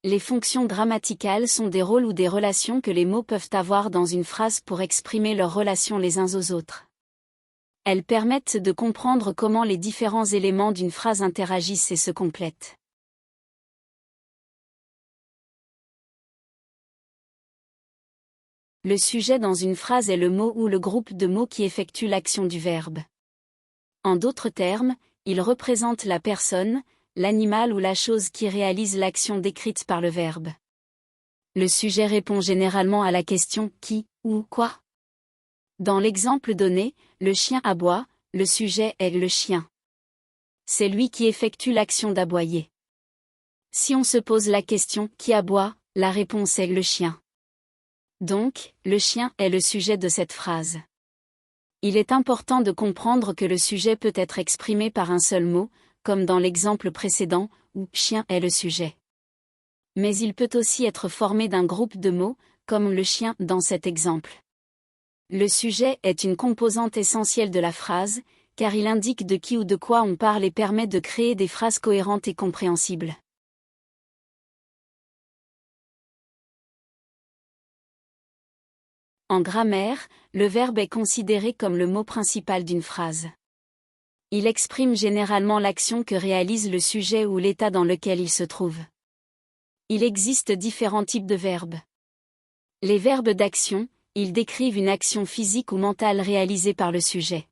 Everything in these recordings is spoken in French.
Les fonctions grammaticales sont des rôles ou des relations que les mots peuvent avoir dans une phrase pour exprimer leurs relations les uns aux autres. Elles permettent de comprendre comment les différents éléments d'une phrase interagissent et se complètent. Le sujet dans une phrase est le mot ou le groupe de mots qui effectue l'action du verbe. En d'autres termes, il représente la personne, l'animal ou la chose qui réalise l'action décrite par le verbe. Le sujet répond généralement à la question « qui » ou « quoi ». Dans l'exemple donné, le chien aboie, le sujet est le chien. C'est lui qui effectue l'action d'aboyer. Si on se pose la question « qui aboie ?», la réponse est le chien. Donc, le chien est le sujet de cette phrase. Il est important de comprendre que le sujet peut être exprimé par un seul mot, comme dans l'exemple précédent, où « chien » est le sujet. Mais il peut aussi être formé d'un groupe de mots, comme le chien dans cet exemple. Le sujet est une composante essentielle de la phrase, car il indique de qui ou de quoi on parle et permet de créer des phrases cohérentes et compréhensibles. En grammaire, le verbe est considéré comme le mot principal d'une phrase. Il exprime généralement l'action que réalise le sujet ou l'état dans lequel il se trouve. Il existe différents types de verbes. Les verbes d'action, ils décrivent une action physique ou mentale réalisée par le sujet.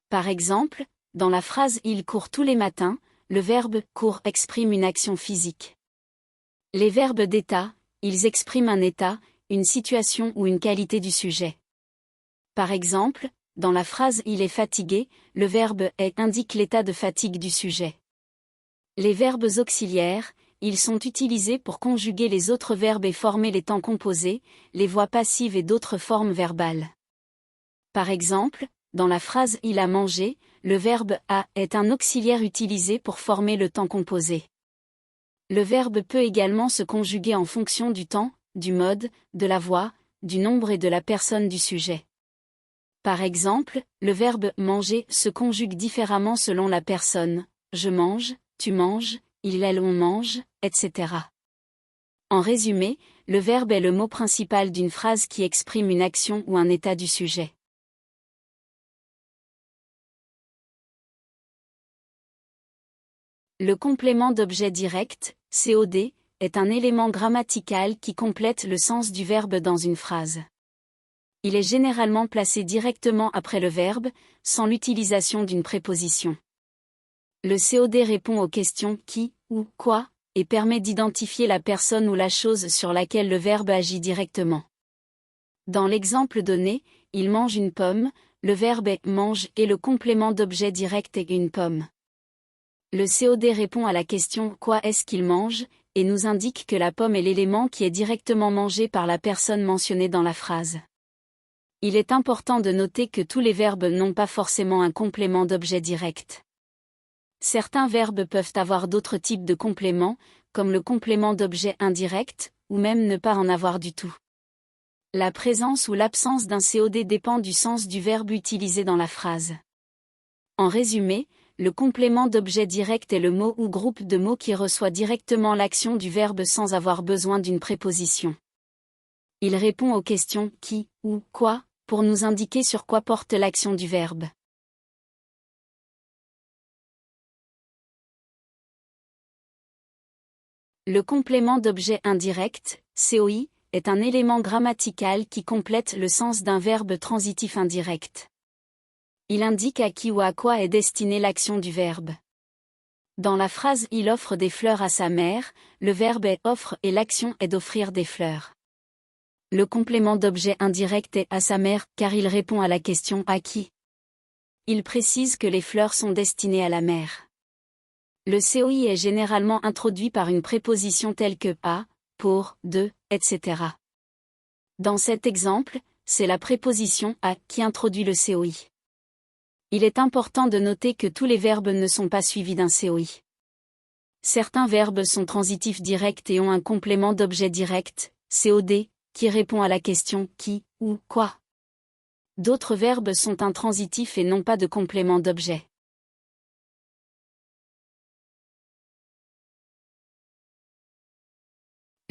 Par exemple, dans la phrase « Il court tous les matins », le verbe « court » exprime une action physique. Les verbes d'état, ils expriment un état, une situation ou une qualité du sujet. Par exemple, dans la phrase « Il est fatigué », le verbe « est » indique l'état de fatigue du sujet. Les verbes auxiliaires, ils sont utilisés pour conjuguer les autres verbes et former les temps composés, les voix passives et d'autres formes verbales. Par exemple, dans la phrase « Il a mangé », le verbe « a » est un auxiliaire utilisé pour former le temps composé. Le verbe peut également se conjuguer en fonction du temps, du mode, de la voix, du nombre et de la personne du sujet. Par exemple, le verbe « manger » se conjugue différemment selon la personne, je mange, tu manges, il, elle, on mange, etc. En résumé, le verbe est le mot principal d'une phrase qui exprime une action ou un état du sujet. Le complément d'objet direct, COD, est un élément grammatical qui complète le sens du verbe dans une phrase. Il est généralement placé directement après le verbe, sans l'utilisation d'une préposition. Le COD répond aux questions « qui » ou « quoi » et permet d'identifier la personne ou la chose sur laquelle le verbe agit directement. Dans l'exemple donné, il mange une pomme, le verbe est « mange » et le complément d'objet direct est « une pomme ». Le COD répond à la question « quoi est-ce qu'il mange ?» et nous indique que la pomme est l'élément qui est directement mangé par la personne mentionnée dans la phrase. Il est important de noter que tous les verbes n'ont pas forcément un complément d'objet direct. Certains verbes peuvent avoir d'autres types de compléments, comme le complément d'objet indirect, ou même ne pas en avoir du tout. La présence ou l'absence d'un COD dépend du sens du verbe utilisé dans la phrase. En résumé, le complément d'objet direct est le mot ou groupe de mots qui reçoit directement l'action du verbe sans avoir besoin d'une préposition. Il répond aux questions « qui » ou « quoi » pour nous indiquer sur quoi porte l'action du verbe. Le complément d'objet indirect, COI, est un élément grammatical qui complète le sens d'un verbe transitif indirect. Il indique à qui ou à quoi est destinée l'action du verbe. Dans la phrase « Il offre des fleurs à sa mère », le verbe est « offre » et l'action est d'offrir des fleurs. Le complément d'objet indirect est « à sa mère » car il répond à la question « à qui ». Il précise que les fleurs sont destinées à la mère. Le COI est généralement introduit par une préposition telle que « à », « pour »,« de », etc. Dans cet exemple, c'est la préposition « à » qui introduit le COI. Il est important de noter que tous les verbes ne sont pas suivis d'un COI. Certains verbes sont transitifs directs et ont un complément d'objet direct, COD, qui répond à la question « qui » ou « quoi ». D'autres verbes sont intransitifs et n'ont pas de complément d'objet.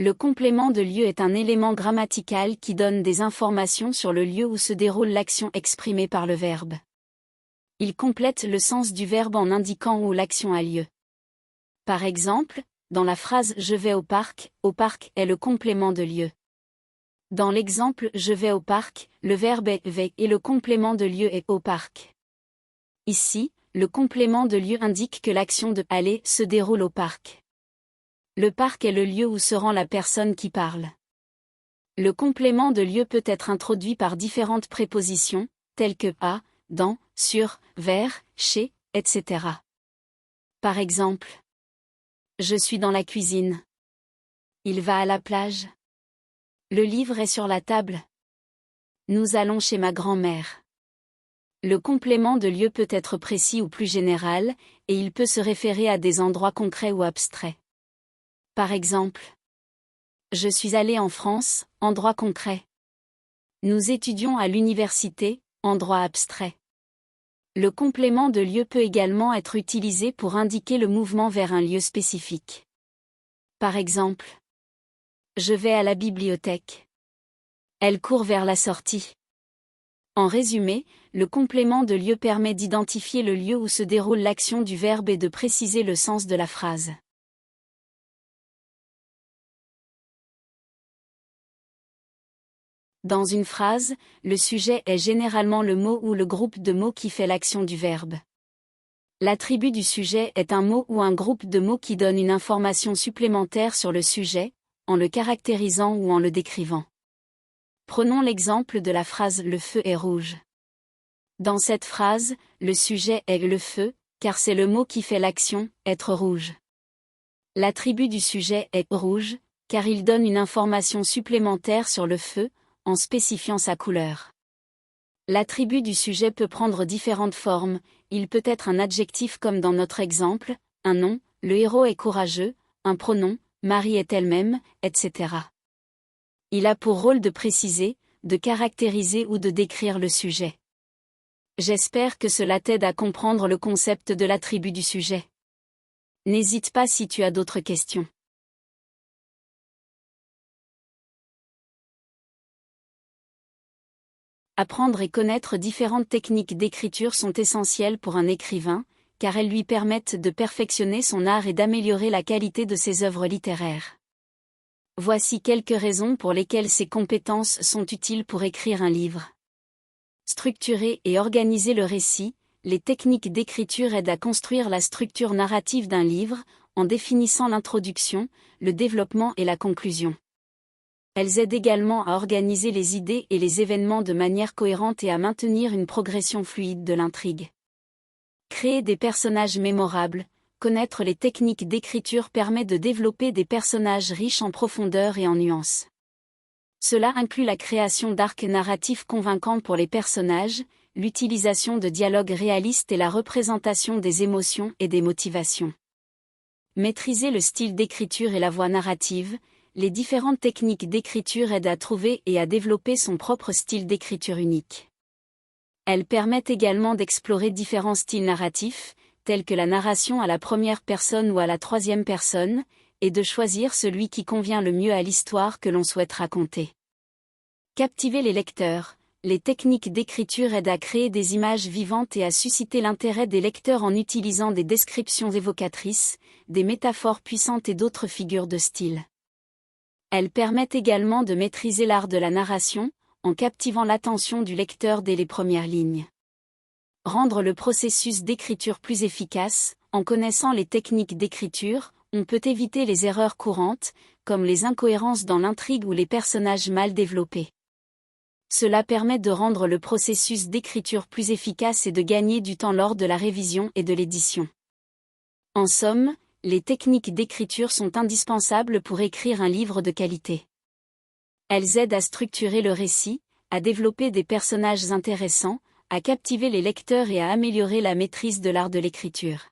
Le complément de lieu est un élément grammatical qui donne des informations sur le lieu où se déroule l'action exprimée par le verbe. Il complète le sens du verbe en indiquant où l'action a lieu. Par exemple, dans la phrase « Je vais au parc » est le complément de lieu. Dans l'exemple « Je vais au parc », le verbe est « vais » et le complément de lieu est « au parc ». Ici, le complément de lieu indique que l'action de « aller » se déroule au parc. Le parc est le lieu où se rend la personne qui parle. Le complément de lieu peut être introduit par différentes prépositions, telles que à, dans, sur, vers, chez, etc. Par exemple, je suis dans la cuisine. Il va à la plage. Le livre est sur la table. Nous allons chez ma grand-mère. Le complément de lieu peut être précis ou plus général, et il peut se référer à des endroits concrets ou abstraits. Par exemple, je suis allé en France, endroit concret. Nous étudions à l'université, endroit abstrait. Le complément de lieu peut également être utilisé pour indiquer le mouvement vers un lieu spécifique. Par exemple, je vais à la bibliothèque. Elle court vers la sortie. En résumé, le complément de lieu permet d'identifier le lieu où se déroule l'action du verbe et de préciser le sens de la phrase. Dans une phrase, le sujet est généralement le mot ou le groupe de mots qui fait l'action du verbe. L'attribut du sujet est un mot ou un groupe de mots qui donne une information supplémentaire sur le sujet, en le caractérisant ou en le décrivant. Prenons l'exemple de la phrase « Le feu est rouge ». Dans cette phrase, le sujet est le feu, car c'est le mot qui fait l'action, être rouge. L'attribut du sujet est rouge, car il donne une information supplémentaire sur le feu, en spécifiant sa couleur. L'attribut du sujet peut prendre différentes formes, il peut être un adjectif comme dans notre exemple, un nom, le héros est courageux, un pronom, Marie est elle-même, etc. Il a pour rôle de préciser, de caractériser ou de décrire le sujet. J'espère que cela t'aide à comprendre le concept de l'attribut du sujet. N'hésite pas si tu as d'autres questions. Apprendre et connaître différentes techniques d'écriture sont essentielles pour un écrivain, car elles lui permettent de perfectionner son art et d'améliorer la qualité de ses œuvres littéraires. Voici quelques raisons pour lesquelles ces compétences sont utiles pour écrire un livre. Structurer et organiser le récit, les techniques d'écriture aident à construire la structure narrative d'un livre, en définissant l'introduction, le développement et la conclusion. Elles aident également à organiser les idées et les événements de manière cohérente et à maintenir une progression fluide de l'intrigue. Créer des personnages mémorables, connaître les techniques d'écriture permet de développer des personnages riches en profondeur et en nuances. Cela inclut la création d'arcs narratifs convaincants pour les personnages, l'utilisation de dialogues réalistes et la représentation des émotions et des motivations. Maîtriser le style d'écriture et la voix narrative, les différentes techniques d'écriture aident à trouver et à développer son propre style d'écriture unique. Elles permettent également d'explorer différents styles narratifs, tels que la narration à la première personne ou à la troisième personne, et de choisir celui qui convient le mieux à l'histoire que l'on souhaite raconter. Captiver les lecteurs. Les techniques d'écriture aident à créer des images vivantes et à susciter l'intérêt des lecteurs en utilisant des descriptions évocatrices, des métaphores puissantes et d'autres figures de style. Elles permettent également de maîtriser l'art de la narration, en captivant l'attention du lecteur dès les premières lignes. Rendre le processus d'écriture plus efficace, en connaissant les techniques d'écriture, on peut éviter les erreurs courantes, comme les incohérences dans l'intrigue ou les personnages mal développés. Cela permet de rendre le processus d'écriture plus efficace et de gagner du temps lors de la révision et de l'édition. En somme, les techniques d'écriture sont indispensables pour écrire un livre de qualité. Elles aident à structurer le récit, à développer des personnages intéressants, à captiver les lecteurs et à améliorer la maîtrise de l'art de l'écriture.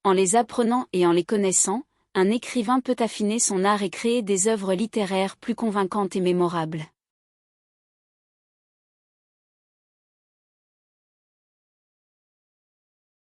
En les apprenant et en les connaissant, un écrivain peut affiner son art et créer des œuvres littéraires plus convaincantes et mémorables.